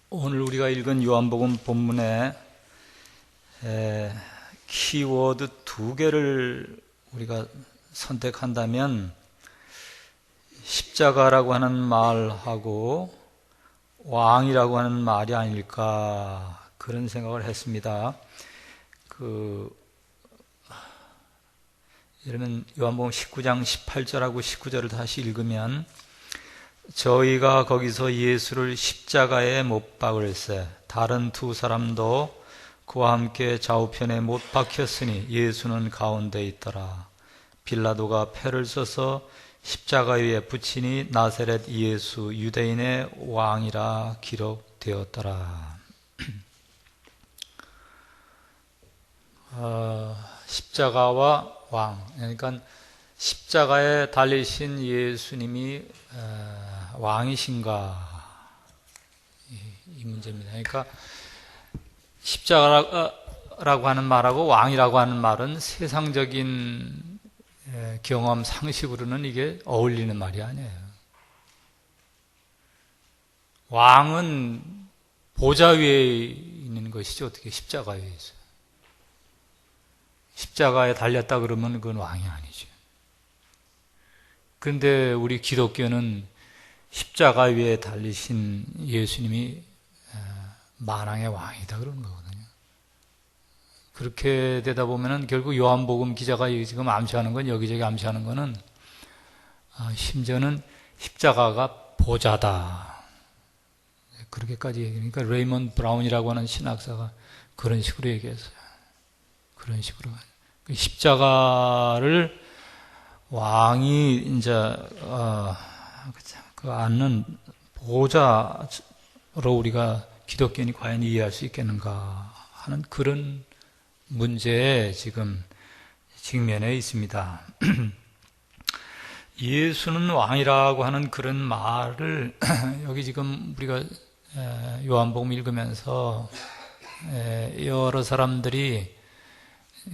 오늘 우리가 읽은 요한복음 본문에 키워드 두 개를 우리가 선택한다면 십자가라고 하는 말하고 왕이라고 하는 말이 아닐까 그런 생각을 했습니다. 이러면 요한복음 19장 18절하고 19절을 다시 읽으면 저희가 거기서 예수를 십자가에 못 박을세 다른 두 사람도 그와 함께 좌우편에 못 박혔으니 예수는 가운데 있더라. 빌라도가 패를 써서 십자가 위에 붙이니 나사렛 예수 유대인의 왕이라 기록되었더라. 십자가와 왕, 그러니까 십자가에 달리신 예수님이 왕이신가 이 문제입니다. 그러니까 십자가라고 하는 말하고 왕이라고 하는 말은 세상적인 경험 상식으로는 이게 어울리는 말이 아니에요. 왕은 보좌 위에 있는 것이지 어떻게 십자가 위에 있어요. 십자가에 달렸다 그러면 그건 왕이 아니죠. 그런데 우리 기독교는 십자가 위에 달리신 예수님이 만왕의 왕이다 그러는 거거든요. 그렇게 되다 보면은 결국 요한복음 기자가 지금 암시하는 건 여기저기 암시하는 거는 심지어는 십자가가 보좌다. 그렇게까지 얘기하니까 레이먼드 브라운이라고 하는 신학사가 그런 식으로 얘기했어요. 그런 식으로 십자가를 왕이 이제 그 앉는 보좌로 우리가 기독교인이 과연 이해할 수 있겠는가 하는 그런 문제에 지금 직면해 있습니다. 예수는 왕이라고 하는 그런 말을 여기 지금 우리가 요한복음 읽으면서 여러 사람들이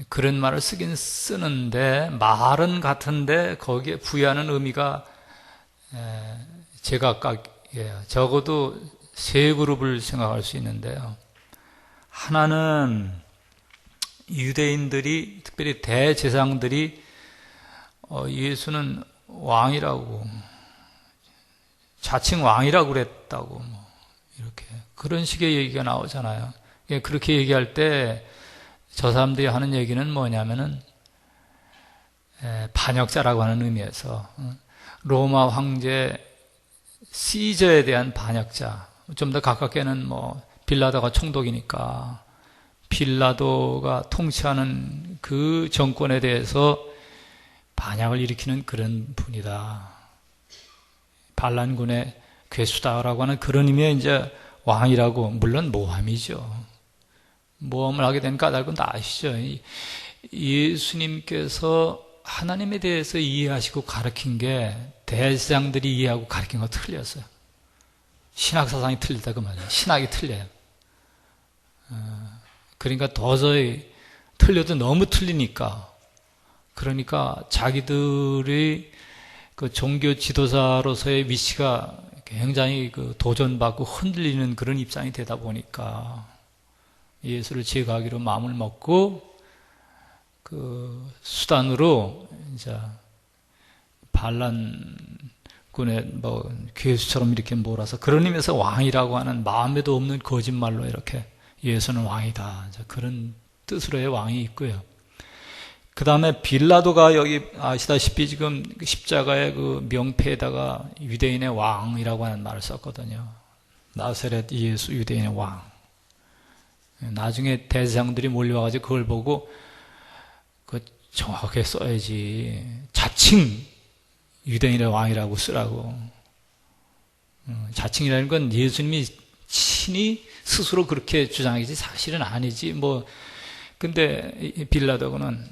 그런 말을 쓰긴 쓰는데 말은 같은데 거기에 부여하는 의미가 제각각이에요. 적어도 세 그룹을 생각할 수 있는데요. 하나는 유대인들이 특별히 대제사장들이 예수는 왕이라고 자칭 왕이라고 그랬다고 이렇게 그런 식의 얘기가 나오잖아요. 그렇게 얘기할 때 저 사람들이 하는 얘기는 뭐냐면은 반역자라고 하는 의미에서 로마 황제 시저에 대한 반역자, 좀 더 가깝게는 빌라도가 총독이니까 빌라도가 통치하는 그 정권에 대해서 반역을 일으키는 그런 분이다. 반란군의 괴수다라고 하는 그런 의미의 이제 왕이라고, 물론 모함이죠. 모함을 하게 된 까닭은 다 아시죠? 예수님께서 하나님에 대해서 이해하시고 가르친 게 대제사장들이 이해하고 가르친 거 틀렸어요. 신학사상이 틀리다 그 말이에요. 신학이 틀려요. 그러니까 도저히 틀려도 너무 틀리니까 그러니까 자기들의 그 종교 지도자로서의 위치가 굉장히 도전받고 흔들리는 그런 입장이 되다 보니까 예수를 제거하기로 마음을 먹고 그 수단으로 이제 반란군의 괴수처럼 이렇게 몰아서 그런 의미에서 왕이라고 하는 마음에도 없는 거짓말로 이렇게 예수는 왕이다. 그런 뜻으로의 왕이 있고요. 그 다음에 빌라도가 여기 아시다시피 지금 십자가의 그 명패에다가 유대인의 왕이라고 하는 말을 썼거든요. 나사렛 예수 유대인의 왕. 나중에 대제사장들이 몰려와가지고 그걸 보고 정확하게 써야지. 자칭 유대인의 왕이라고 쓰라고. 자칭이라는 건 예수님이 친히 스스로 그렇게 주장하지 사실은 아니지. 근데 빌라도는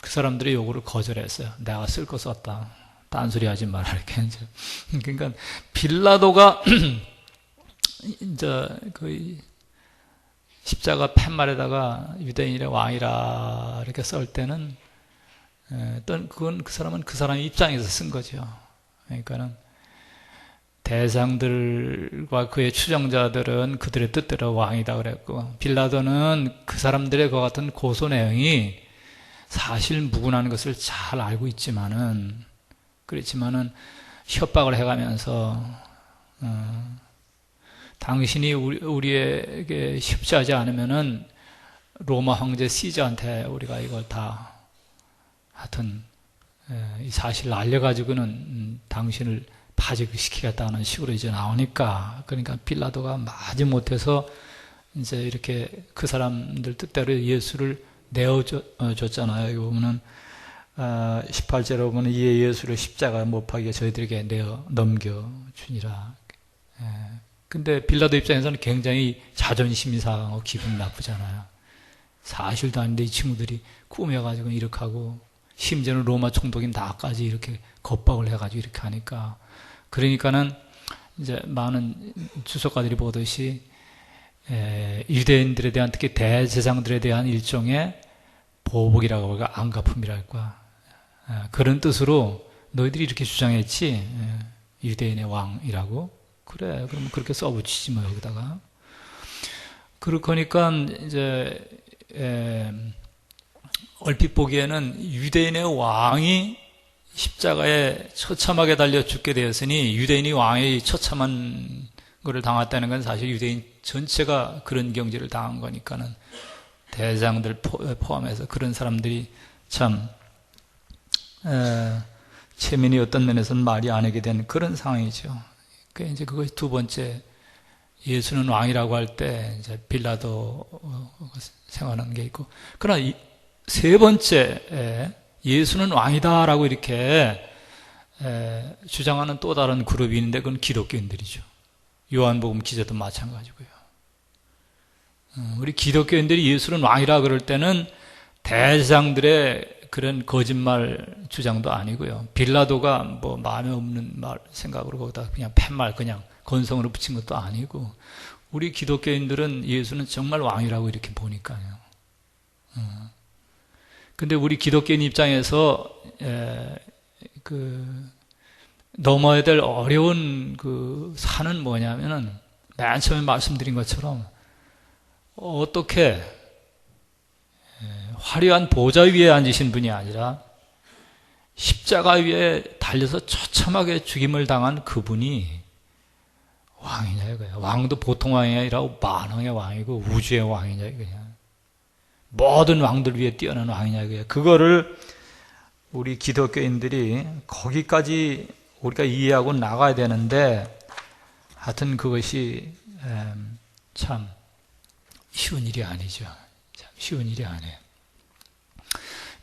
그 사람들의 요구를 거절했어요. 내가 쓸 거 썼다. 딴소리 하지 마라. 이렇게. 그러니까 빌라도가 이제 십자가 팻말에다가 유대인의 왕이라 이렇게 쓸 때는 그건 그 사람은 그 사람의 입장에서 쓴 거죠. 그러니까는 대장들과 그의 추종자들은 그들의 뜻대로 왕이다 그랬고, 빌라도는 그 사람들의 그 같은 고소 내용이 사실 무근한 것을 잘 알고 있지만은, 그렇지만은 협박을 해가면서 당신이 우리에게 협조하지 않으면은 로마 황제 시저한테 우리가 이걸 다 하여튼 이 사실을 알려가지고는 당신을 파직시키겠다는 식으로 이제 나오니까, 그러니까 빌라도가 마지못해서 이제 이렇게 그 사람들 뜻대로 예수를 내어줬잖아요. 여기 보면은 18절에 보면 이에 예수를 십자가 못 박여 저희들에게 넘겨주니라. 근데 빌라도 입장에서는 굉장히 자존심이 상하고 기분 나쁘잖아요. 사실도 아닌데 이 친구들이 꾸며가지고 이렇게 하고, 심지어는 로마 총독인 나까지 이렇게 겁박을 해가지고 이렇게 하니까, 그러니까는 이제 많은 주석가들이 보듯이 유대인들에 대한, 특히 대제사장들에 대한 일종의 보복이라고 할까, 안갚음이랄까, 그런 뜻으로 너희들이 이렇게 주장했지, 유대인의 왕이라고. 그래, 그럼 그렇게 써붙이지 뭐 여기다가. 그러니까 이제 얼핏 보기에는 유대인의 왕이 십자가에 처참하게 달려 죽게 되었으니, 유대인이 왕의 처참한 것을 당했다는 건 사실 유대인 전체가 그런 경지를 당한 거니까는, 대장들 포함해서 그런 사람들이 참 체면이 어떤 면에서는 말이 안 하게 된 그런 상황이죠. 그 이제 그것이 두 번째, 예수는 왕이라고 할 때 이제 빌라도 생각하는 게 있고, 그러나 세 번째, 예수는 왕이다라고 이렇게 주장하는 또 다른 그룹이 있는데, 그건 기독교인들이죠. 요한복음 기자도 마찬가지고요. 우리 기독교인들이 예수는 왕이라 그럴 때는 대제사장들의 그런 거짓말 주장도 아니고요. 빌라도가 뭐 마음에 없는 말 생각으로 거기다 그냥 팻말 그냥 건성으로 붙인 것도 아니고, 우리 기독교인들은 예수는 정말 왕이라고 이렇게 보니까요. 근데 우리 기독교인 입장에서 넘어야 될 어려운 그 산은 뭐냐면은, 맨 처음에 말씀드린 것처럼 어떻게 화려한 보좌 위에 앉으신 분이 아니라 십자가 위에 달려서 처참하게 죽임을 당한 그분이 왕이냐 이거야. 왕도 보통 왕이 아니라 만왕의 왕이고 우주의 왕이냐 이거야. 모든 왕들 위에 뛰어난 왕이냐 이거야. 그거를 우리 기독교인들이 거기까지 우리가 이해하고 나가야 되는데, 하여튼 그것이 참 쉬운 일이 아니죠. 참 쉬운 일이 아니에요.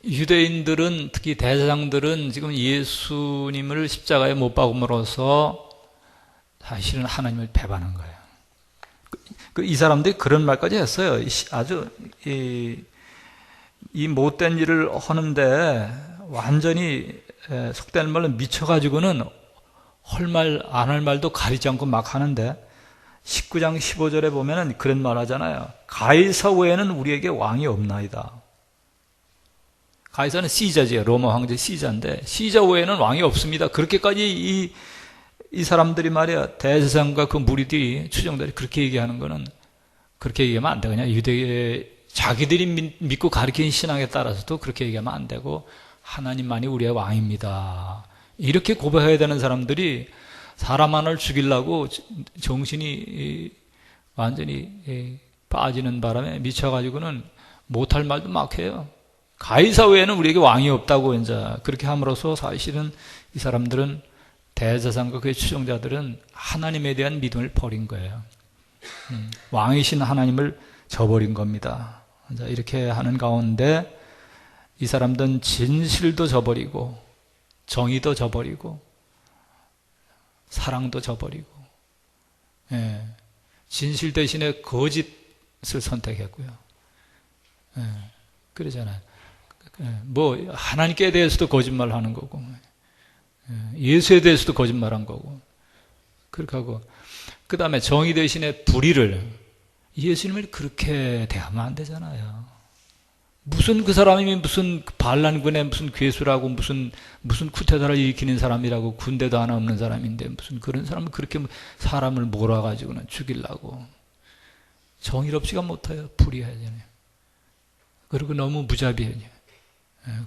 유대인들은, 특히 대제사장들은 지금 예수님을 십자가에 못 박음으로써 사실은 하나님을 배반한 거예요. 이 사람들이 그런 말까지 했어요. 아주 이 못된 일을 하는데 완전히 속된 말로 미쳐가지고는 할 말 안 할 말도 가리지 않고 막 하는데, 19장 15절에 보면은 그런 말 하잖아요. 가이사 외에는 우리에게 왕이 없나이다. 가이사는 시자지요. 로마 황제 시자인데, 시자 외에는 왕이 없습니다. 그렇게까지 이 사람들이 말이야, 대제사장과 그 무리들이, 추종들이 그렇게 얘기하는 거는, 그렇게 얘기하면 안 되거든요. 자기들이 믿고 가르치는 신앙에 따라서도 그렇게 얘기하면 안 되고, 하나님만이 우리의 왕입니다. 이렇게 고백해야 되는 사람들이 사람 하나를 죽이려고 정신이 완전히 빠지는 바람에 미쳐가지고는 못할 말도 막 해요. 가이사 외에는 우리에게 왕이 없다고 이제 그렇게 함으로써 사실은 이 사람들은, 대제사장과 그의 추종자들은 하나님에 대한 믿음을 버린 거예요. 왕이신 하나님을 저버린 겁니다. 이렇게 하는 가운데 이 사람들은 진실도 저버리고 정의도 저버리고 사랑도 저버리고, 진실 대신에 거짓을 선택했고요. 그러잖아요. 뭐 하나님께 대해서도 거짓말을 하는 거고, 예수에 대해서도 거짓말한 거고, 그렇게 하고, 그 다음에 정의 대신에 불의를, 예수님을 그렇게 대하면 안 되잖아요. 무슨 그 사람이 무슨 반란군의 무슨 괴수라고 무슨 쿠데타를 일으키는 사람이라고 군대도 하나 없는 사람인데 무슨 그런 사람을 그렇게 사람을 몰아가지고는 죽이려고 정의롭지가 못해요. 불의하잖아요. 그리고 너무 무자비해요.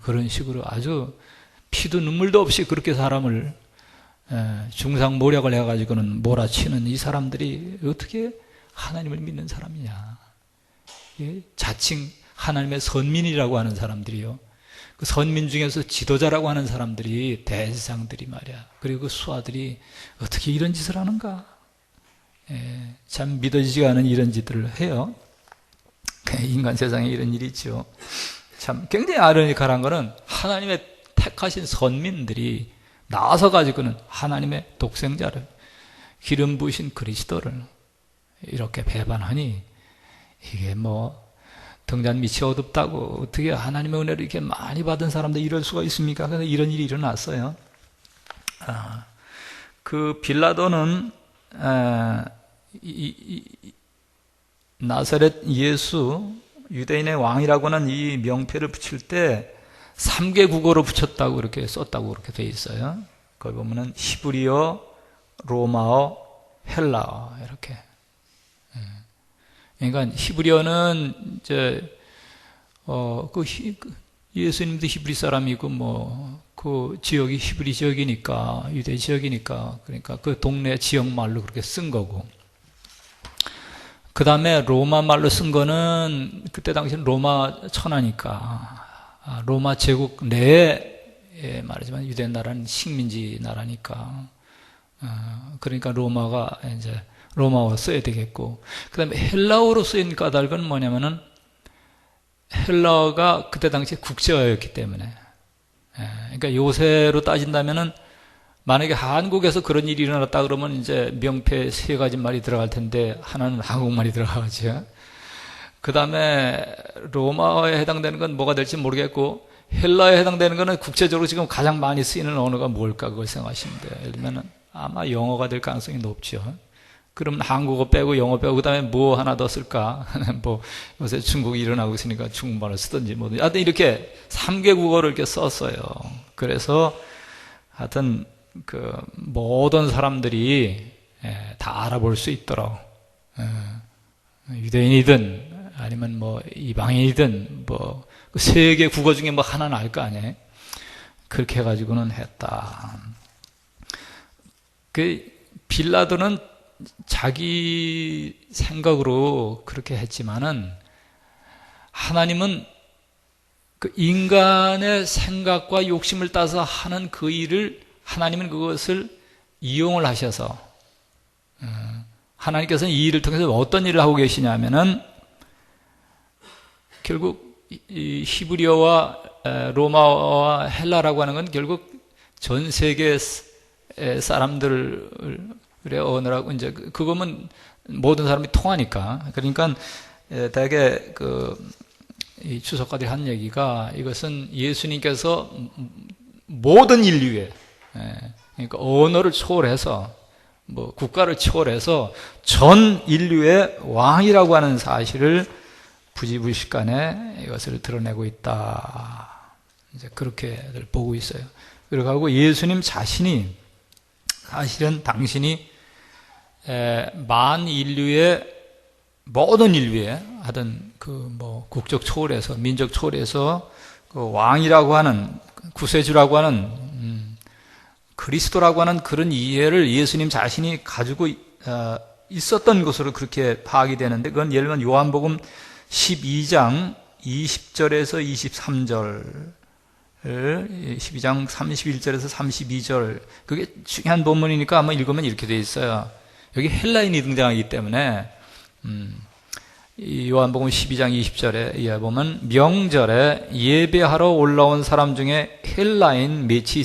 그런 식으로 아주 피도 눈물도 없이 그렇게 사람을 중상모략을 해가지고는 몰아치는 이 사람들이 어떻게 하나님을 믿는 사람이냐. 자칭 하나님의 선민이라고 하는 사람들이요. 그 선민 중에서 지도자라고 하는 사람들이 대제사장들이 말이야. 그리고 그 수하들이 어떻게 이런 짓을 하는가. 참 믿어지지가 않은 이런 짓들을 해요. 인간 세상에 이런 일이 있죠. 참 굉장히 아이러니컬한 거는 하나님의 택하신 선민들이 나서 가지고는 하나님의 독생자를 기름 부으신 그리스도를 이렇게 배반하니 이게 뭐 등잔 밑이 어둡다고 어떻게 하나님의 은혜를 이렇게 많이 받은 사람들 이럴 수가 있습니까? 그래서 이런 일이 일어났어요. 그 빌라도는 나사렛 예수 유대인의 왕이라고 하는 이 명패를 붙일 때 3개 국어로 붙였다고 이렇게 썼다고 그렇게 돼 있어요. 거기 보면은 히브리어, 로마어, 헬라어 이렇게. 그러니까 히브리어는 이제 예수님도 히브리 사람이고 뭐 그 지역이 히브리 지역이니까 유대 지역이니까 그러니까 그 동네 지역 말로 그렇게 쓴 거고. 그 다음에 로마 말로 쓴 거는 그때 당시는 로마 천하니까 로마 제국 내에 말하지만 유대 나라는 식민지 나라니까 그러니까 로마가 이제 로마어 써야 되겠고 그 다음에 헬라어로 쓰인 까닭은 뭐냐면은 헬라어가 그때 당시에 국제어였기 때문에 그러니까 요새로 따진다면은 만약에 한국에서 그런 일이 일어났다 그러면 이제 명패 3가지 말이 들어갈 텐데 하나는 한국말이 들어가죠. 그 다음에 로마어에 해당되는 건 뭐가 될지 모르겠고 헬라어에 해당되는 거는 국제적으로 지금 가장 많이 쓰이는 언어가 뭘까 그걸 생각하시면 돼요. 예를 들면 아마 영어가 될 가능성이 높죠. 그러면 한국어 빼고 영어 빼고 그 다음에 뭐 하나 더 쓸까? 뭐 요새 중국이 일어나고 있으니까 중국말을 쓰든지 뭐든지 하여튼 이렇게 3개 국어를 이렇게 썼어요. 그래서 하여튼 그 모든 사람들이 다 알아볼 수 있도록 유대인이든 아니면 뭐 이방인이든 뭐 그 3개 국어 중에 뭐 하나는 알 거 아니에요. 그렇게 해가지고는 했다. 그 빌라도는 자기 생각으로 그렇게 했지만은 하나님은 그 인간의 생각과 욕심을 따서 하는 그 일을 하나님은 그것을 이용을 하셔서 하나님께서는 이 일을 통해서 어떤 일을 하고 계시냐면은 결국 이 히브리어와 로마어와 헬라라고 하는 건 결국 전 세계 사람들의 언어라고 이제 그거면 모든 사람이 통하니까 그러니까 대개 이 주석가들이 한 얘기가 이것은 예수님께서 모든 인류에 그러니까 언어를 초월해서 뭐 국가를 초월해서 전 인류의 왕이라고 하는 사실을 부지불식간에 이것을 드러내고 있다. 이제 그렇게들 보고 있어요. 그리고 예수님 자신이 사실은 당신이 만 인류의 모든 인류에 하던 그 뭐 국적 초월해서 민족 초월해서 그 왕이라고 하는 구세주라고 하는 그리스도라고 하는 그런 이해를 예수님 자신이 가지고 있었던 것으로 그렇게 파악이 되는데 그건 예를 들면 요한복음 12장 20절에서 23절 12장 31절에서 32절 그게 중요한 본문이니까 아마 읽으면 이렇게 되어 있어요. 여기 헬라인이 등장하기 때문에 이 요한복음 12장 20절에 이해 보면 명절에 예배하러 올라온 사람 중에 헬라인 몇이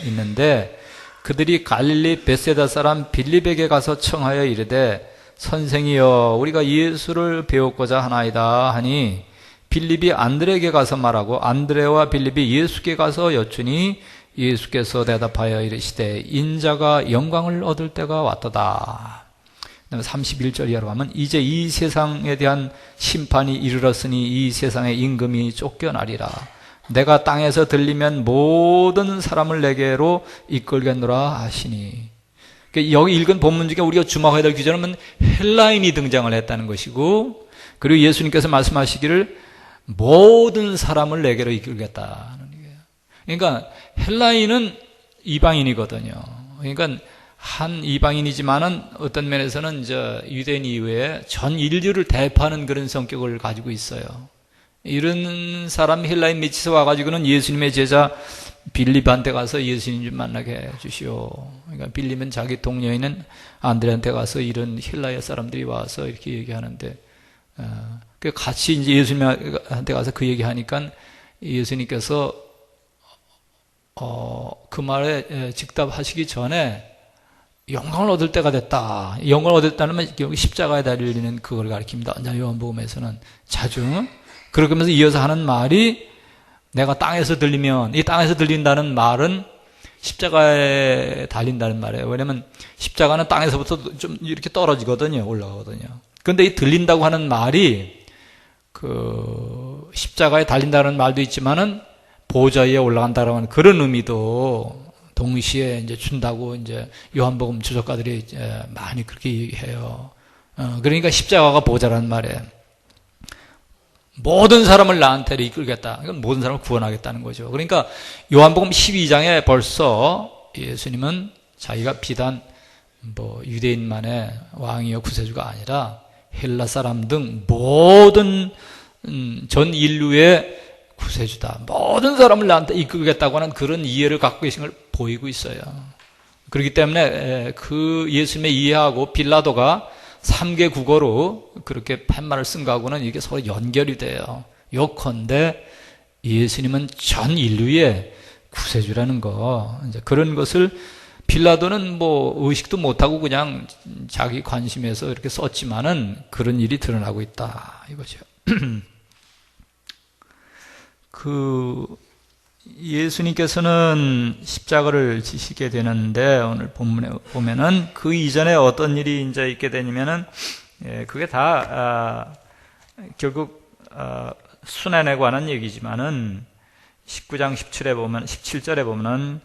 있는데 그들이 갈릴리 벳세다 사람 빌립에게 가서 청하여 이르되 선생이여 우리가 예수를 배웠고자 하나이다 하니 빌립이 안드레에게 가서 말하고 안드레와 빌립이 예수께 가서 여쭈니 예수께서 대답하여 이르시되 인자가 영광을 얻을 때가 왔도다. 그다음에 31절 이하로 가면 이제 이 세상에 대한 심판이 이르렀으니 이 세상의 임금이 쫓겨나리라. 내가 땅에서 들리면 모든 사람을 내게로 이끌겠노라 하시니. 여기 읽은 본문 중에 우리가 주목해야 될 기준은 헬라인이 등장을 했다는 것이고, 그리고 예수님께서 말씀하시기를 모든 사람을 내게로 이끌겠다는 거예요. 그러니까 헬라인은 이방인이거든요. 그러니까 한 이방인이지만은 어떤 면에서는 유대인 이외에 전 인류를 대표하는 그런 성격을 가지고 있어요. 이런 사람 헬라인 밑에서 와가지고는 예수님의 제자 빌립한테 가서 예수님 좀 만나게 해 주시오. 그러니까 빌립은 자기 동료인은 안드레한테 가서 이런 헬라의 사람들이 와서 이렇게 얘기하는데, 같이 이제 예수님한테 가서 그 얘기하니까 예수님께서 그 말에 즉답하시기 전에 영광을 얻을 때가 됐다. 영광을 얻었다는 건 십자가에 달리는 그걸 가리킵니다. 요한복음에서는 자주. 그러면서 이어서 하는 말이, 내가 땅에서 들리면, 이 땅에서 들린다는 말은 십자가에 달린다는 말이에요. 왜냐면 십자가는 땅에서부터 좀 이렇게 떨어지거든요. 올라가거든요. 그런데 이 들린다고 하는 말이 십자가에 달린다는 말도 있지만은 보좌 위에 올라간다라는 그런 의미도 동시에 이제 준다고 이제 요한복음 주석가들이 많이 그렇게 얘기해요. 그러니까 십자가가 보좌라는 말이에요. 모든 사람을 나한테 이끌겠다. 이건 모든 사람을 구원하겠다는 거죠. 그러니까 요한복음 12장에 벌써 예수님은 자기가 비단 유대인만의 왕이요 구세주가 아니라 헬라 사람 등 모든 전 인류의 구세주다. 모든 사람을 나한테 이끌겠다고 하는 그런 이해를 갖고 계신 걸 보이고 있어요. 그렇기 때문에 그 예수님의 이해하고 빌라도가 3개 국어로 그렇게 팻말을 쓴 거하고는 이게 서로 연결이 돼요. 요컨대 예수님은 전 인류의 구세주라는 거. 이제 그런 것을 빌라도는 의식도 못하고 그냥 자기 관심에서 이렇게 썼지만은 그런 일이 드러나고 있다. 이거죠. 예수님께서는 십자가를 지시게 되는데, 오늘 본문에 보면은 그 이전에 어떤 일이 이제 있게 되냐면은, 그게 다, 결국, 순환에 관한 얘기지만은, 19장 17절에 보면은,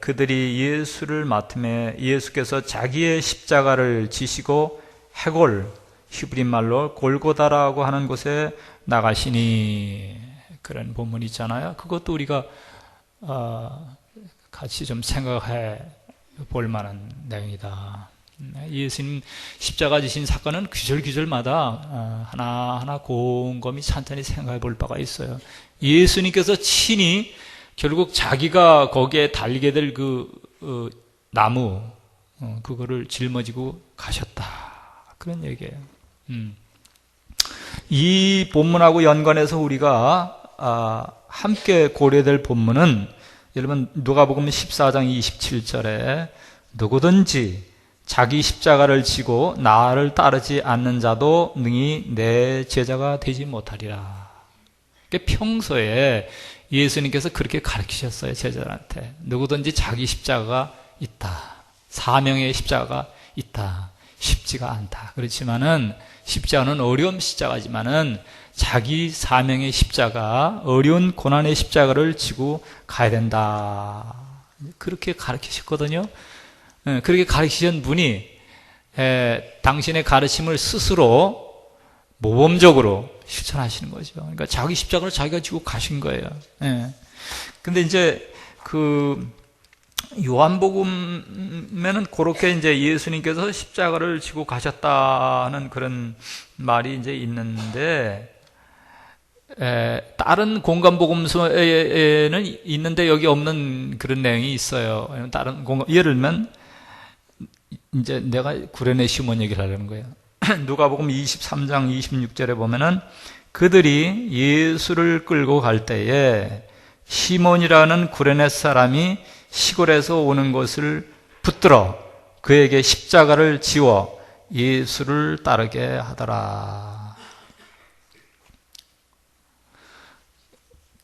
그들이 예수를 맡음에 예수께서 자기의 십자가를 지시고 해골, 히브리 말로 골고다라고 하는 곳에 나가시니, 그런 본문이 있잖아요. 그것도 우리가 같이 좀 생각해 볼 만한 내용이다. 예수님 십자가 지신 사건은 규절마다 하나하나 곰곰이 찬찬히 생각해 볼 바가 있어요. 예수님께서 친히 결국 자기가 거기에 달리게 될 나무, 그거를 짊어지고 가셨다. 그런 얘기예요. 이 본문하고 연관해서 우리가 함께 고려될 본문은, 여러분 누가복음 14장 27절에 누구든지 자기 십자가를 지고 나를 따르지 않는 자도 능히 내 제자가 되지 못하리라. 평소에 예수님께서 그렇게 가르치셨어요. 제자들한테 누구든지 자기 십자가가 있다, 사명의 십자가가 있다. 쉽지가 않다. 그렇지만은 십자가는 어려운 십자가지만은 자기 사명의 십자가, 어려운 고난의 십자가를 지고 가야 된다. 그렇게 가르치셨거든요. 그렇게 가르치신 분이 당신의 가르침을 스스로 모범적으로 실천하시는 거죠. 그러니까 자기 십자가를 자기가 지고 가신 거예요. 근데 이제 요한복음에는 그렇게 이제 예수님께서 십자가를 지고 가셨다는 그런 말이 이제 있는데, 다른 공간복음서에는 있는데 여기 없는 그런 내용이 있어요. 다른 예를 들면, 이제 내가 구레네 시몬 얘기를 하려는 거예요. 누가복음 23장 26절에 보면은 그들이 예수를 끌고 갈 때에 시몬이라는 구레네 사람이 시골에서 오는 것을 붙들어 그에게 십자가를 지워 예수를 따르게 하더라.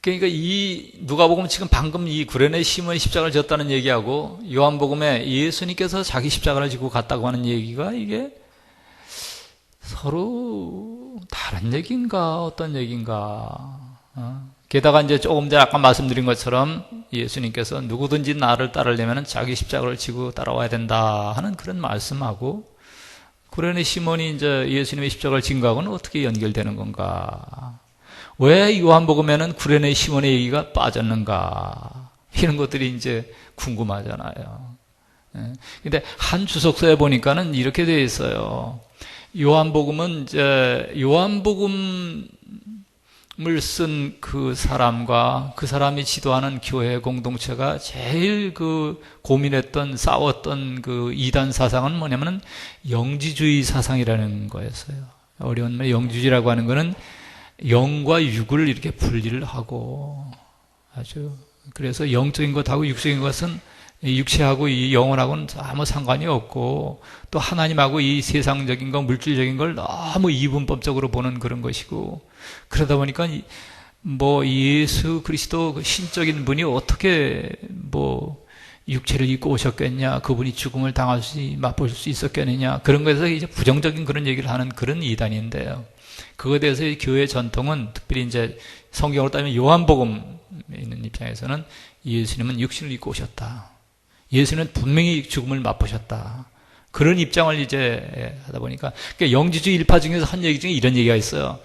그러니까 이 누가복음 지금 방금 이 구레네 시몬이 십자가를 졌다는 얘기하고 요한복음에 예수님께서 자기 십자가를 지고 갔다고 하는 얘기가 이게 서로 다른 얘기인가 어떤 얘기인가. 게다가 이제 조금 전에 아까 말씀드린 것처럼 예수님께서 누구든지 나를 따르려면 자기 십자가를 지고 따라와야 된다 하는 그런 말씀하고 구레네 시몬이 이제 예수님의 십자가를 진 거하고는 어떻게 연결되는 건가? 왜 요한복음에는 구레네 시몬의 얘기가 빠졌는가? 이런 것들이 이제 궁금하잖아요. 근데 한 주석서에 보니까는 이렇게 되어 있어요. 요한복음은 이제 요한복음을 쓴 그 사람과 그 사람이 지도하는 교회 공동체가 제일 그 고민했던 싸웠던 그 이단 사상은 뭐냐면은 영지주의 사상이라는 거였어요. 어려운 말 영지주의라고 하는 거는 영과 육을 이렇게 분리를 하고 아주 그래서 영적인 것하고 육적인 것은 육체하고 이 영혼하고는 아무 상관이 없고 또 하나님하고 이 세상적인 것 물질적인 걸 너무 이분법적으로 보는 그런 것이고 그러다 보니까 뭐 예수 그리스도 신적인 분이 어떻게 뭐 육체를 입고 오셨겠냐 그분이 죽음을 당할 수 맛볼 수 있었겠느냐 그런 것에서 이제 부정적인 그런 얘기를 하는 그런 이단인데요. 그거에 대해서 교회 전통은 특별히 이제 성경으로 따지면 요한복음에 있는 입장에서는 예수님은 육신을 입고 오셨다. 예수는 분명히 죽음을 맛보셨다. 그런 입장을 이제 하다 보니까 그러니까 영지주의 일파 중에서 한 얘기 중에 이런 얘기가 있어요.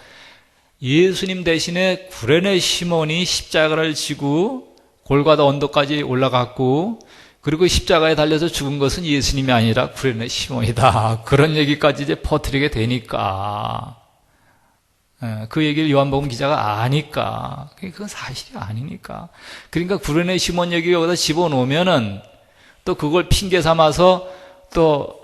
예수님 대신에 구레네 시몬이 십자가를 지고 골고다 언덕까지 올라갔고 그리고 십자가에 달려서 죽은 것은 예수님이 아니라 구레네 시몬이다. 그런 얘기까지 이제 퍼뜨리게 되니까 그 얘기를 요한복음 기자가 아니까 그건 사실이 아니니까 그러니까 구레네 시몬 얘기 여기다 집어넣으면은 또 그걸 핑계 삼아서 또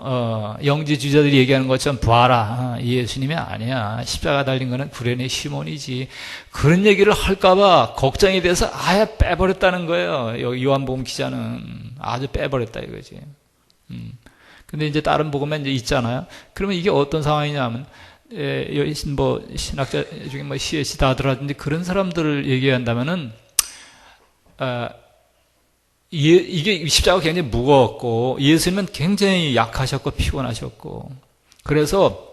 영지주의자들이 얘기하는 것처럼 봐라 예수님이 아니야 십자가 달린 거는 구레네 시몬이지 그런 얘기를 할까봐 걱정이 돼서 아예 빼버렸다는 거예요. 요한복음 기자는 아주 빼버렸다 이거지. 근데 이제 다른 복음에 이제 있잖아요. 그러면 이게 어떤 상황이냐면 뭐 신학자 중에 뭐 C.S. 다드라든지 그런 사람들을 얘기한다면은 이게 십자가가 굉장히 무거웠고 예수님은 굉장히 약하셨고 피곤하셨고 그래서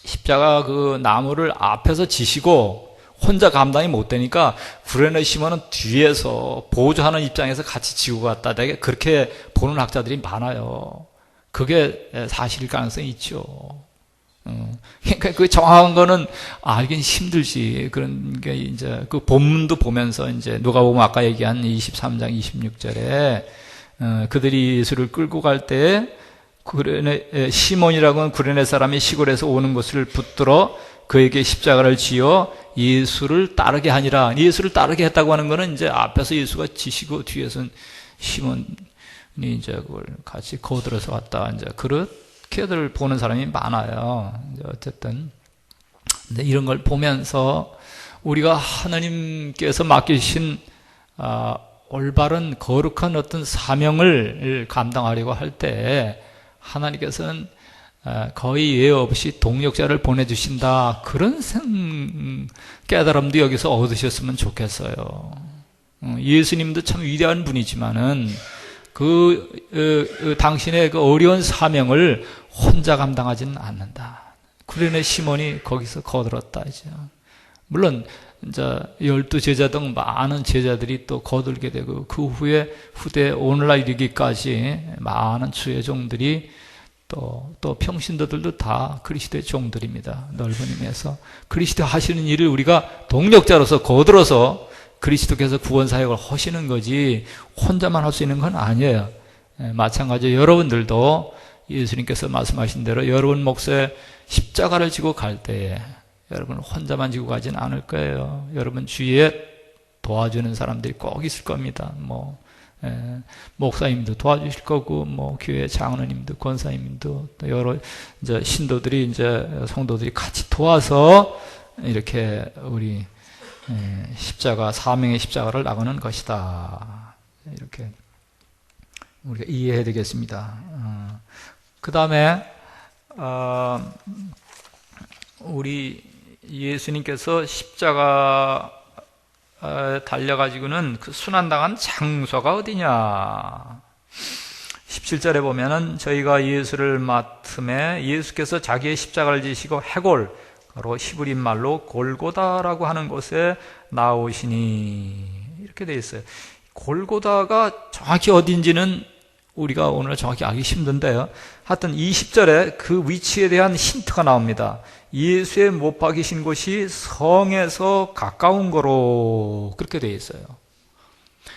십자가 그 나무를 앞에서 지시고 혼자 감당이 못 되니까 구레네 시몬은 뒤에서 보조하는 입장에서 같이 지고 갔다. 되게 그렇게 보는 학자들이 많아요. 그게 사실일 가능성이 있죠. 그러니까 그 정확한 거는 알긴 힘들지. 그런 게 이제 그 본문도 보면서 이제 누가 보면 아까 얘기한 23장 26절에 그들이 예수를 끌고 갈 때 구레네 시몬이라고 하는 구레네 사람이 시골에서 오는 것을 붙들어 그에게 십자가를 지어 예수를 따르게 하니라. 예수를 따르게 했다고 하는 거는 이제 앞에서 예수가 지시고 뒤에서는 시몬이 이제 그걸 같이 거들어서 왔다. 이제 그렇게들 보는 사람이 많아요. 이제 어쨌든 근데 이런 걸 보면서 우리가 하나님께서 맡기신 올바른 거룩한 어떤 사명을 감당하려고 할 때 하나님께서는 거의 예외 없이 동력자를 보내주신다. 그런 깨달음도 여기서 얻으셨으면 좋겠어요. 예수님도 참 위대한 분이지만은 당신의 그 어려운 사명을 혼자 감당하지는 않는다. 구레네 시몬이 거기서 거들었다 이제. 물론 이제 12제자 등 많은 제자들이 또 거들게 되고 그 후에 후대 오늘날 이르기까지 많은 주의 종들이 또 평신도들도 다 그리스도의 종들입니다. 넓은 의미에서 그리스도 하시는 일을 우리가 동력자로서 거들어서 그리스도께서 구원 사역을 하시는 거지 혼자만 할 수 있는 건 아니에요. 마찬가지로 여러분들도 예수님께서 말씀하신 대로 여러분 몫에 십자가를 지고 갈 때에 여러분 혼자만 지고 가진 않을 거예요. 여러분 주위에 도와주는 사람들이 꼭 있을 겁니다. 목사님도 도와주실 거고, 교회 장로님도, 권사님도, 또 여러 이제 신도들이 이제 성도들이 같이 도와서 이렇게 우리 십자가 사명의 십자가를 나가는 것이다. 이렇게 우리가 이해해야 되겠습니다. 그 다음에 우리 예수님께서 십자가를 달려가지고는 그 순환당한 장소가 어디냐. 17절에 보면은 저희가 예수를 맡음에 예수께서 자기의 십자가를 지시고 해골, 바로 히브리 말로 골고다라고 하는 곳에 나오시니, 이렇게 되어 있어요. 골고다가 정확히 어딘지는 우리가 오늘 정확히 알기 힘든데요. 하여튼 20절에 그 위치에 대한 힌트가 나옵니다. 예수의 못 박이신 곳이 성에서 가까운 거로, 그렇게 되어 있어요.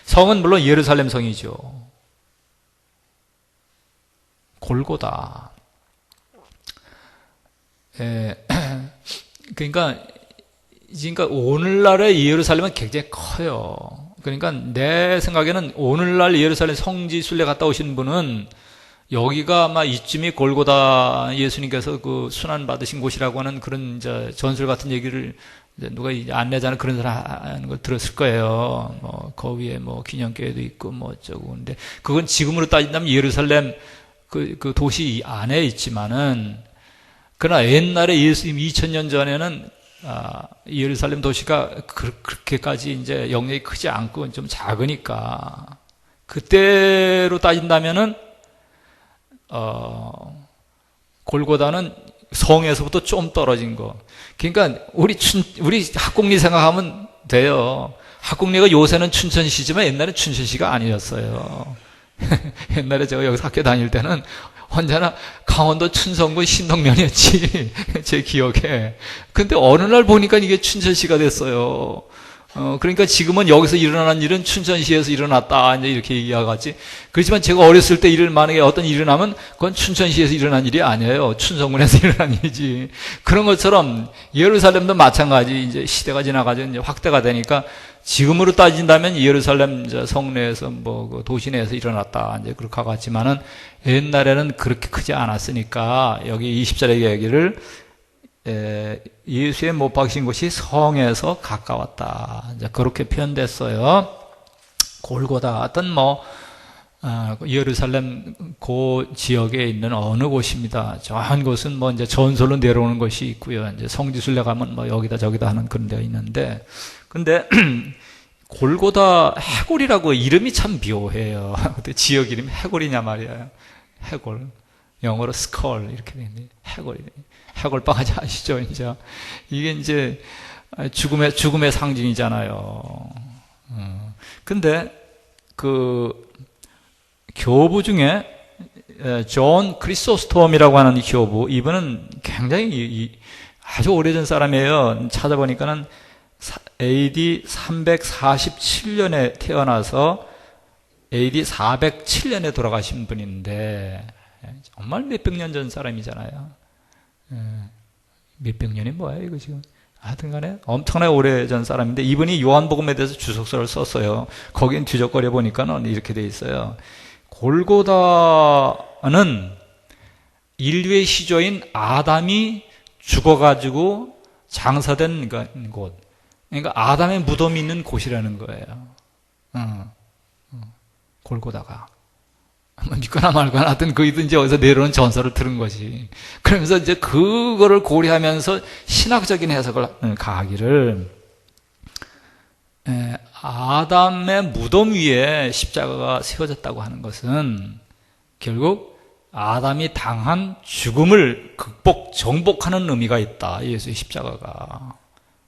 성은 물론 예루살렘 성이죠. 골고다. 그러니까 오늘날의 예루살렘은 굉장히 커요. 그러니까 내 생각에는 오늘날 예루살렘 성지 순례 갔다 오신 분은 여기가 아마 이쯤이 골고다, 예수님께서 그 순환 받으신 곳이라고 하는 그런 이제 전설 같은 얘기를 이제 누가 안내자는 그런 사람 하는 걸 들었을 거예요. 뭐 그 위에 뭐 기념교회도 있고 뭐 어쩌고. 근데 그건 지금으로 따진다면 예루살렘 그 도시 안에 있지만은, 그러나 옛날에 예수님 2000년 전에는 예루살렘 도시가 그렇게까지 이제 영역이 크지 않고 좀 작으니까, 그때로 따진다면은 골고다는 성에서부터 좀 떨어진 거. 그러니까 우리 학곡리 생각하면 돼요. 학곡리가 요새는 춘천시지만 옛날엔 춘천시가 아니었어요. 옛날에 제가 여기서 학교 다닐 때는 언제나 강원도 춘성군 신동면이었지, 제 기억에. 근데 어느 날 보니까 이게 춘천시가 됐어요. 그러니까 지금은 여기서 일어난 일은 춘천시에서 일어났다, 이제 이렇게 얘기하겠지. 그렇지만 제가 어렸을 때 만약에 어떤 일이 일어나면 그건 춘천시에서 일어난 일이 아니에요. 춘성군에서 일어난 일이지. 그런 것처럼 예루살렘도 마찬가지, 이제 시대가 지나가지고 이제 확대가 되니까 지금으로 따진다면 예루살렘 성내에서 그 도시 내에서 일어났다, 이제 그렇게 하겠지만은 옛날에는 그렇게 크지 않았으니까 여기 20절의 얘기를 예수의 못 박이신 곳이 성에서 가까웠다, 이제 그렇게 표현됐어요. 골고다, 어떤 예루살렘 그 지역에 있는 어느 곳입니다. 저한 곳은 이제 전설로 내려오는 것이 있고요. 이제 성지순례 가면 여기다 저기다 하는 그런 데가 있는데, 근데 골고다 해골이라고 이름이 참 묘해요. 근데 지역 이름이 해골이냐 말이에요. 해골. 영어로 스컬 이렇게 되는데 해골. 해골바가지 아시죠? 이게 이제 죽음의 상징이잖아요. 근데 그 교부 중에 존 크리소스톰이라고 하는 교부, 이분은 굉장히 아주 오래전 사람이에요. 찾아보니까는 AD 347년에 태어나서 AD 407년에 돌아가신 분인데, 정말 몇백 년 전 사람이잖아요. 몇백 년이 뭐야 이거 지금. 하여튼 간에 엄청나게 오래전 사람인데, 이분이 요한복음에 대해서 주석서를 썼어요. 거긴 뒤적거려 보니까는 이렇게 돼 있어요. 골고다는 인류의 시조인 아담이 죽어가지고 장사된 곳. 그러니까 아담의 무덤이 있는 곳이라는 거예요. 골고다가. 믿거나 말거나 하여튼 그이든 이제 어디서 내려오는 전설을 들은 거지. 그러면서 이제 그거를 고려하면서 신학적인 해석을 가하기를, 아담의 무덤 위에 십자가가 세워졌다고 하는 것은 결국 아담이 당한 죽음을 정복하는 의미가 있다, 예수의 십자가가.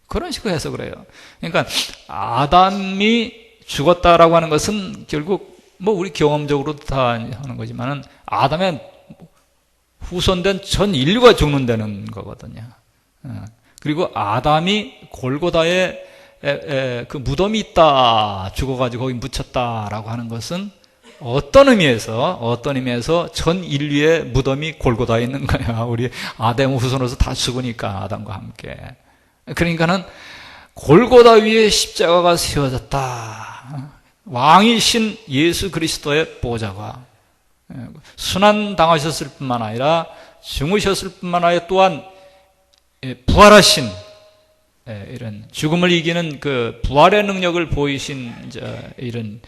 그런 식으로 해석을 해요. 그러니까 아담이 죽었다라고 하는 것은 결국 우리 경험적으로 다 하는 거지만은 아담의 후손된 전 인류가 죽는다는 거거든요. 그리고 아담이 골고다에 그 무덤이 있다, 죽어가지고 거기 묻혔다라고 하는 것은 어떤 의미에서 전 인류의 무덤이 골고다에 있는 거야. 우리 아담 후손으로서 다 죽으니까, 아담과 함께. 그러니까는 골고다 위에 십자가가 세워졌다. 왕이신 예수 그리스도의 보좌가 순환당하셨을 뿐만 아니라 죽으셨을 뿐만 아니라 또한 부활하신, 이런 죽음을 이기는 그 부활의 능력을 보이신 이런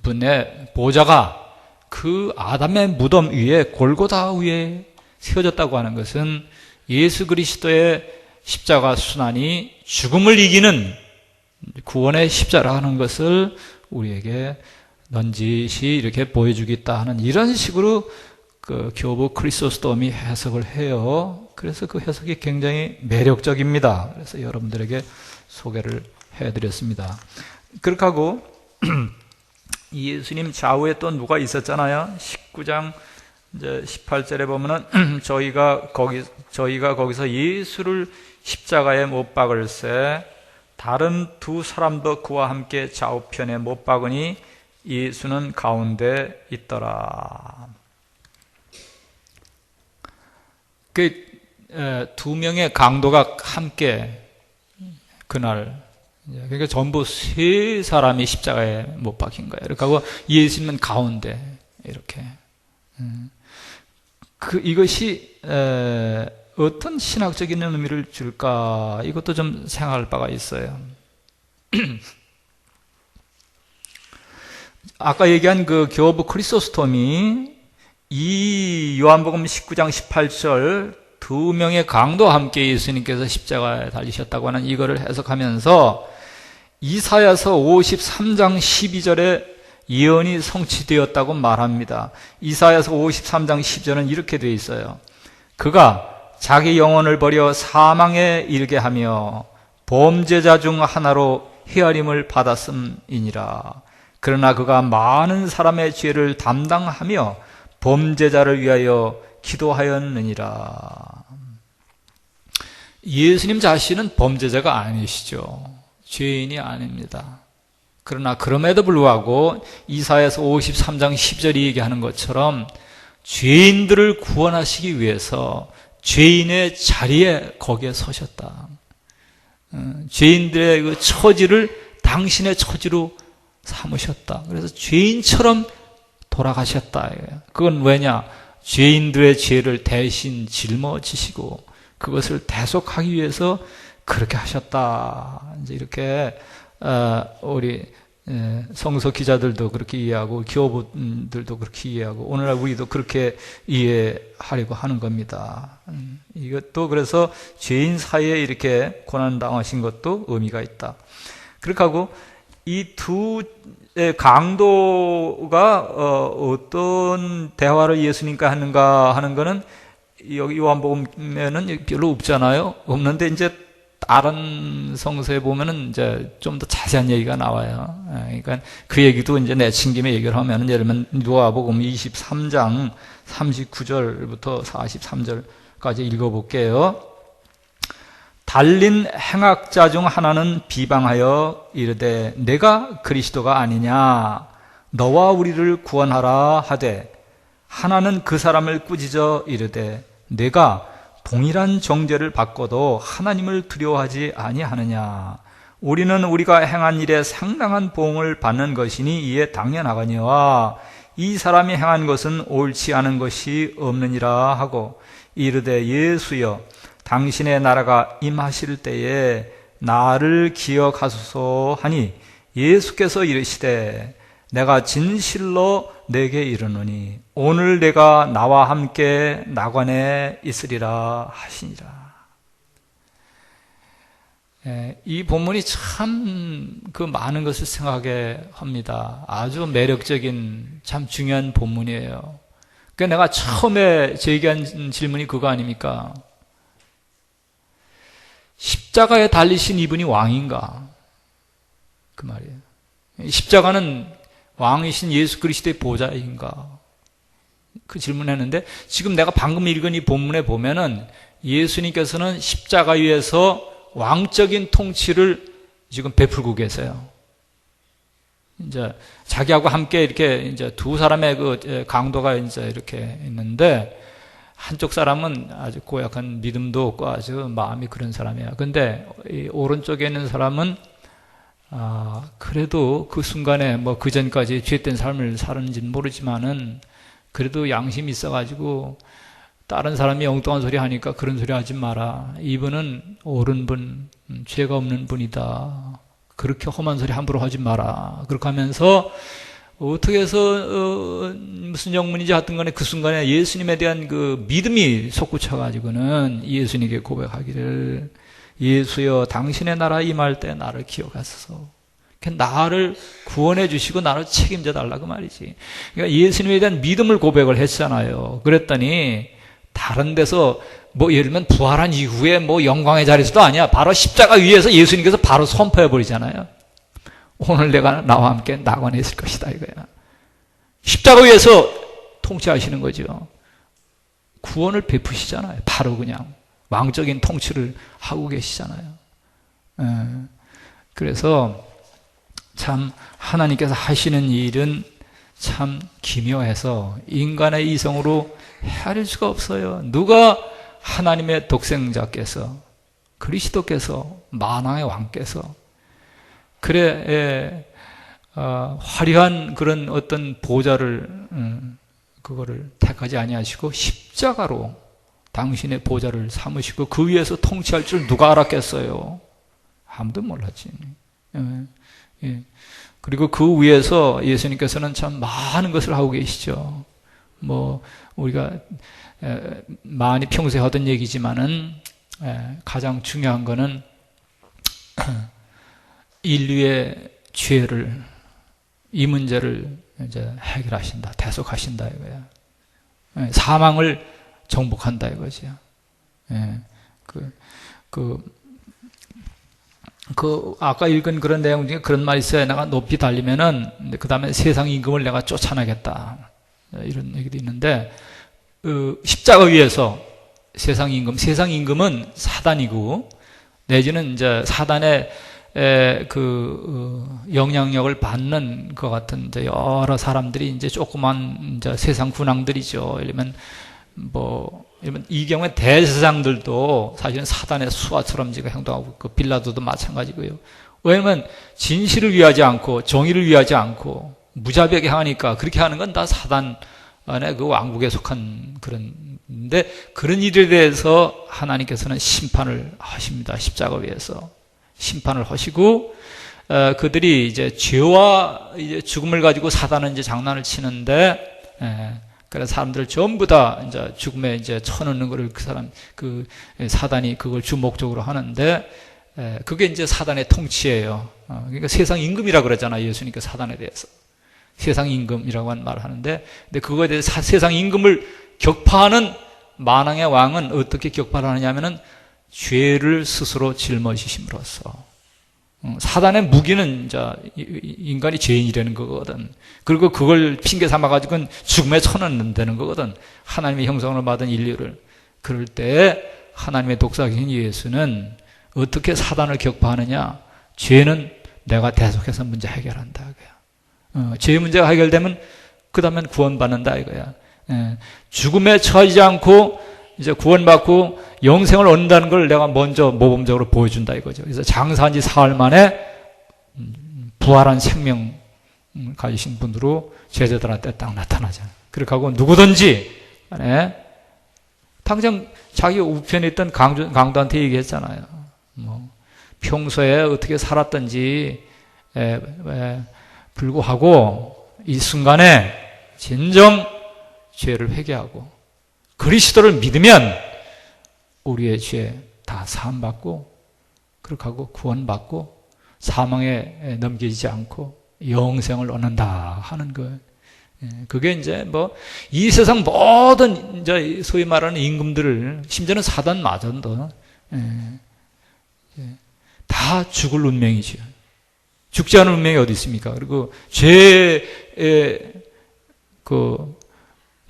분의 보좌가 그 아담의 무덤 위에, 골고다 위에 세워졌다고 하는 것은 예수 그리스도의 십자가 순환이 죽음을 이기는 구원의 십자라는 것을 우리에게 넌지시 이렇게 보여주겠다 하는 이런 식으로 그 교부 크리소스톰이 해석을 해요. 그래서 그 해석이 굉장히 매력적입니다. 그래서 여러분들에게 소개를 해드렸습니다. 그렇게 하고 예수님 좌우에 또 누가 있었잖아요. 19장 이제 18절에 보면은 저희가 거기서 예수를 십자가에 못 박을새 다른 두 사람도 그와 함께 좌우편에 못 박으니 예수는 가운데 있더라. 그 두 명의 강도가 함께 그날 그러니까 전부 세 사람이 십자가에 못 박힌 거예요. 이렇게 하고 예수님은 가운데 이렇게. 이것이 어떤 신학적인 의미를 줄까? 이것도 좀 생각할 바가 있어요. 아까 얘기한 그 교부 크리소스톰이 이 요한복음 19장 18절 두 명의 강도와 함께 예수님께서 십자가에 달리셨다고 하는 이거를 해석하면서 이사야서 53장 12절에 예언이 성취되었다고 말합니다. 이사야서 53장 10절은 이렇게 되어 있어요. 그가 자기 영혼을 버려 사망에 이르게 하며 범죄자 중 하나로 헤아림을 받았음이니라. 그러나 그가 많은 사람의 죄를 담당하며 범죄자를 위하여 기도하였느니라. 예수님 자신은 범죄자가 아니시죠. 죄인이 아닙니다. 그러나 그럼에도 불구하고 이사야서 53장 10절이 얘기하는 것처럼 죄인들을 구원하시기 위해서 죄인의 자리에 거기에 서셨다. 죄인들의 그 처지를 당신의 처지로 삼으셨다. 그래서 죄인처럼 돌아가셨다. 그건 왜냐? 죄인들의 죄를 대신 짊어지시고 그것을 대속하기 위해서 그렇게 하셨다. 이제 이렇게 우리 성서 기자들도 그렇게 이해하고 교부들도 그렇게 이해하고 오늘날 우리도 그렇게 이해하려고 하는 겁니다. 이것도 그래서 죄인 사이에 이렇게 고난당하신 것도 의미가 있다. 그렇게 하고 이 두 강도가 어떤 대화를 예수님과 하는가 하는 거는 여기 요한복음에는 별로 없잖아요. 없는데 이제 다른 성서에 보면은 이제 좀 더 자세한 얘기가 나와요. 그러니까 그 얘기도 이제 내친 김에 얘기를 하면은 예를 들면 누가복음 23장 39절부터 43절까지 읽어볼게요. 달린 행악자 중 하나는 비방하여 이르되 내가 그리스도가 아니냐 너와 우리를 구원하라 하되 하나는 그 사람을 꾸짖어 이르되 내가 동일한 정죄를 받고도 하나님을 두려워하지 아니하느냐 우리는 우리가 행한 일에 상당한 보응을 받는 것이니 이에 당연하거니와 이 사람이 행한 것은 옳지 않은 것이 없느니라 하고 이르되 예수여 당신의 나라가 임하실 때에 나를 기억하소서 하니 예수께서 이르시되 내가 진실로 내게 이르노니 오늘 내가 나와 함께 낙원에 있으리라 하시니라. 이 본문이 참 그 많은 것을 생각하게 합니다. 아주 매력적인 참 중요한 본문이에요. 그러니까 내가 처음에 제기한 질문이 그거 아닙니까? 십자가에 달리신 이분이 왕인가? 그 말이에요. 십자가는 왕이신 예수 그리스도의 보좌인가? 그 질문했는데 지금 내가 방금 읽은 이 본문에 보면은 예수님께서는 십자가 위에서 왕적인 통치를 지금 베풀고 계세요. 이제 자기하고 함께 이렇게 이제 두 사람의 그 강도가 이제 이렇게 있는데 한쪽 사람은 아주 고약한 믿음도 없고 아주 마음이 그런 사람이야. 근데 이 오른쪽에 있는 사람은 그래도 그 순간에 뭐 그 전까지 죄된 삶을 살았는지는 모르지만은 그래도 양심이 있어가지고 다른 사람이 엉뚱한 소리 하니까 그런 소리 하지 마라. 이분은 옳은 분, 죄가 없는 분이다. 그렇게 험한 소리 함부로 하지 마라. 그렇게 하면서 어떻게 해서 무슨 영문인지 하여튼 간에 그 순간에 예수님에 대한 그 믿음이 솟구쳐가지고는 예수님께 고백하기를 예수여 당신의 나라 임할 때 나를 기억하소서. 나를 구원해 주시고 나를 책임져 달라고 말이지. 그러니까 예수님에 대한 믿음을 고백을 했잖아요. 그랬더니 다른 데서 뭐 예를 들면 부활한 이후에 뭐 영광의 자리에서도 아니야. 바로 십자가 위에서 예수님께서 바로 선포해 버리잖아요. 오늘 내가 나와 함께 낙원에 있을 것이다 이거야. 십자가 위에서 통치하시는 거죠. 구원을 베푸시잖아요. 바로 그냥 왕적인 통치를 하고 계시잖아요. 그래서 참 하나님께서 하시는 일은 참 기묘해서 인간의 이성으로 헤아릴 수가 없어요. 누가 하나님의 독생자께서 그리스도께서 만왕의 왕께서 그래 화려한 그런 어떤 보좌를 그거를 택하지 아니하시고 십자가로 당신의 보좌를 삼으시고 그 위에서 통치할 줄 누가 알았겠어요? 아무도 몰랐지. 그리고 그 위에서 예수님께서는 참 많은 것을 하고 계시죠. 뭐 우리가 많이 평소에 하던 얘기지만은 가장 중요한 거는 인류의 죄를 이 문제를 이제 해결하신다, 대속하신다 이거야. 사망을 정복한다 이거죠. 아까 읽은 그런 내용 중에 그런 말이 있어요. 내가 높이 달리면은, 그 다음에 세상 임금을 내가 쫓아내겠다. 이런 얘기도 있는데, 십자가 위에서 세상 임금은 사단이고, 내지는 이제 사단의 영향력을 받는 것 같은 이제 여러 사람들이 이제 조그만 이제 세상 군왕들이죠. 이러면 이 경우에 대세상들도 사실은 사단의 수하처럼 지금 행동하고 그 빌라도도 마찬가지고요. 왜냐면 진실을 위하지 않고 정의를 위하지 않고 무자비하게 하니까 그렇게 하는 건 다 사단의 그 왕국에 속한 그런데 그런 일에 대해서 하나님께서는 심판을 하십니다. 십자가 위에서 심판을 하시고 그들이 이제 죄와 이제 죽음을 가지고 사단은 이제 장난을 치는데 그래서 사람들을 전부 다 이제 죽음에 이제 쳐넣는 거를 그 사단이 그걸 주 목적으로 하는데, 그게 이제 사단의 통치예요. 그러니까 세상 임금이라 그러잖아요. 예수님께서 사단에 대해서. 세상 임금이라고 말을 하는데, 근데 그거에 대해서 세상 임금을 격파하는 만왕의 왕은 어떻게 격파를 하느냐면은 죄를 스스로 짊어지심으로써. 사단의 무기는 이제 인간이 죄인이라는 거거든. 그리고 그걸 핑계 삼아가지고는 죽음에 쳐넣는다는 거거든. 하나님의 형상을 받은 인류를. 그럴 때 하나님의 독사신 예수는 어떻게 사단을 격파하느냐? 죄는 내가 대속해서 문제 해결한다. 이거야. 죄 문제가 해결되면 그 다음엔 구원받는다 이거야. 죽음에 처하지 않고 이제 구원받고 영생을 얻는다는 걸 내가 먼저 모범적으로 보여준다 이거죠. 그래서 장사한 지 사흘 만에 부활한 생명 가지신 분으로 제자들한테 딱 나타나잖아요. 그렇게 하고 누구든지 당장 자기 우편에 있던 강도한테 얘기했잖아요. 평소에 어떻게 살았던지 불구하고 이 순간에 진정 죄를 회개하고 그리스도를 믿으면 우리의 죄 다 사함받고 그렇게 하고 구원받고 사망에 넘겨지지 않고 영생을 얻는다 하는 거예요. 그게 이제 이 세상 모든 이제 소위 말하는 임금들을 심지어는 사단마저도 다 죽을 운명이죠. 죽지 않은 운명이 어디 있습니까? 그리고 죄에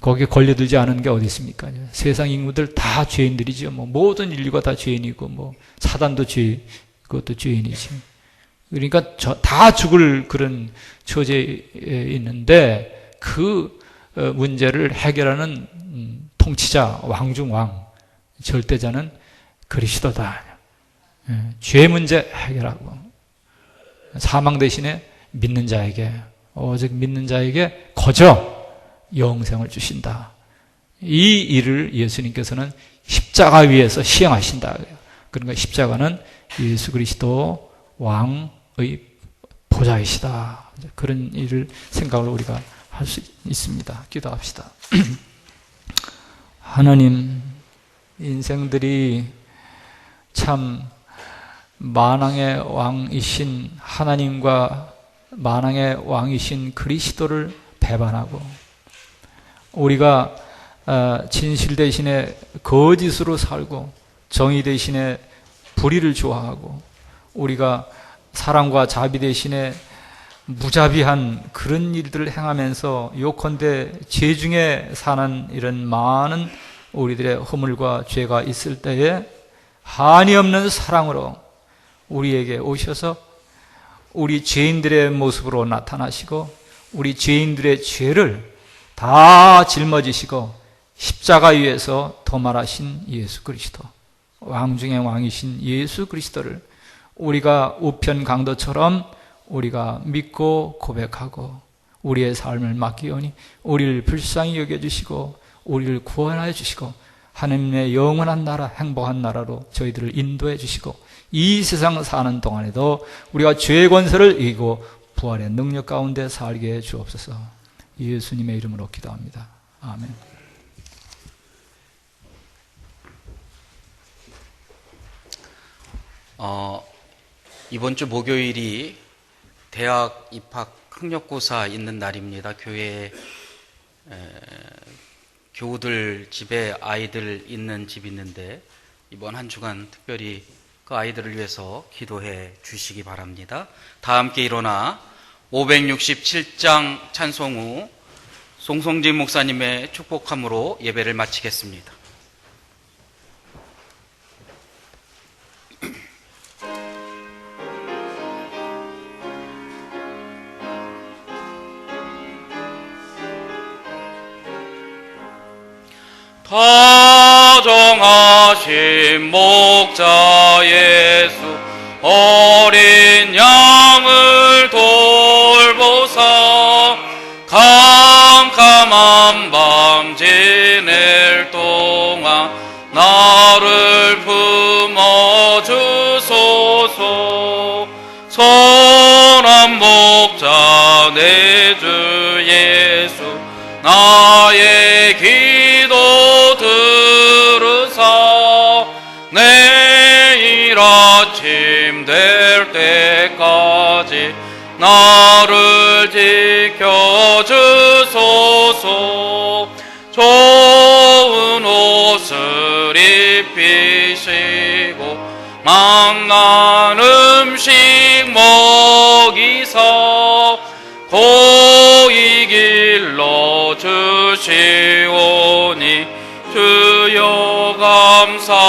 거기에 걸려들지 않은 게 어디 있습니까? 세상 인구들 다 죄인들이죠. 모든 인류가 다 죄인이고, 사단도 그것도 죄인이지. 그러니까 다 죽을 그런 처지에 있는데, 그 문제를 해결하는 통치자, 왕중왕, 절대자는 그리스도다. 죄 문제 해결하고, 사망 대신에 믿는 자에게, 오직 믿는 자에게 거저 영생을 주신다. 이 일을 예수님께서는 십자가 위에서 시행하신다. 그러니까 십자가는 예수 그리스도 왕의 보좌이시다. 그런 일을 생각을 우리가 할 수 있습니다. 기도합시다. 하나님, 인생들이 참 만왕의 왕이신 하나님과 만왕의 왕이신 그리스도를 배반하고 우리가 진실 대신에 거짓으로 살고 정의 대신에 불의를 좋아하고 우리가 사랑과 자비 대신에 무자비한 그런 일들을 행하면서 요컨대 죄 중에 사는 이런 많은 우리들의 허물과 죄가 있을 때에 한이 없는 사랑으로 우리에게 오셔서 우리 죄인들의 모습으로 나타나시고 우리 죄인들의 죄를 다 짊어지시고 십자가 위에서 도말하신 예수 그리스도, 왕 중의 왕이신 예수 그리스도를 우리가 우편 강도처럼 우리가 믿고 고백하고 우리의 삶을 맡기오니 우리를 불쌍히 여겨주시고 우리를 구원하여 주시고 하나님의 영원한 나라, 행복한 나라로 저희들을 인도해 주시고 이 세상 사는 동안에도 우리가 죄의 권세를 이기고 부활의 능력 가운데 살게 해 주옵소서. 예수님의 이름으로 기도합니다. 아멘. 이번 주 목요일이 대학 입학 학력고사 있는 날입니다. 교회에 교우들 집에 아이들 있는 집이 있는데 이번 한 주간 특별히 그 아이들을 위해서 기도해 주시기 바랍니다. 다 함께 일어나 567장 찬송 후 송성진 목사님의 축복함으로 예배를 마치겠습니다. 다정하신 목자 예수 어린 양을 돌보사 캄캄한 밤 지낼 동안 나를 품어주소서. 선한 목자 내 주 예수 나의 기도 들으사 내일 아침 될 때까지 나를 지켜주소서. 좋은 옷을 입히시고 맛난 음식 먹이사 고이 길러 주시오니 주여 감사합니다.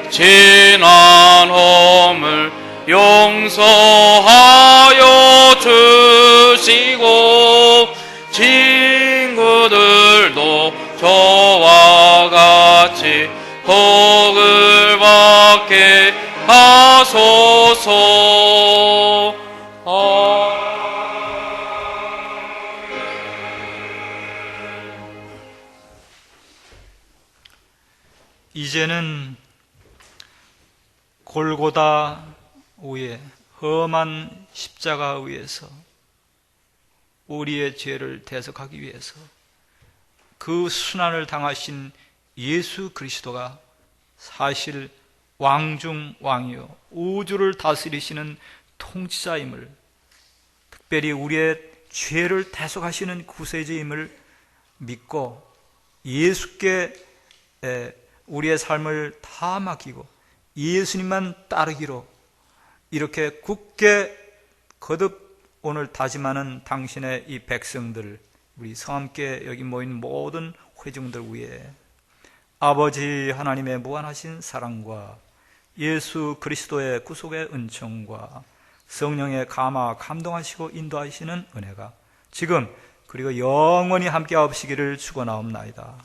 지난 허물 용서하여 주시고 친구들도 저와 같이 복을 받게 하소서. 이제는 골고다 위에 험한 십자가 위에서 우리의 죄를 대속하기 위해서 그 순환을 당하신 예수 그리스도가 사실 왕중 왕이요 우주를 다스리시는 통치자임을, 특별히 우리의 죄를 대속하시는 구세주임을 믿고 예수께 우리의 삶을 다 맡기고 예수님만 따르기로 이렇게 굳게 거듭 오늘 다짐하는 당신의 이 백성들, 우리 성함께 여기 모인 모든 회중들 위에 아버지 하나님의 무한하신 사랑과 예수 그리스도의 구속의 은총과 성령의 감화 감동하시고 인도하시는 은혜가 지금 그리고 영원히 함께 하시기를 축원하옵나이다.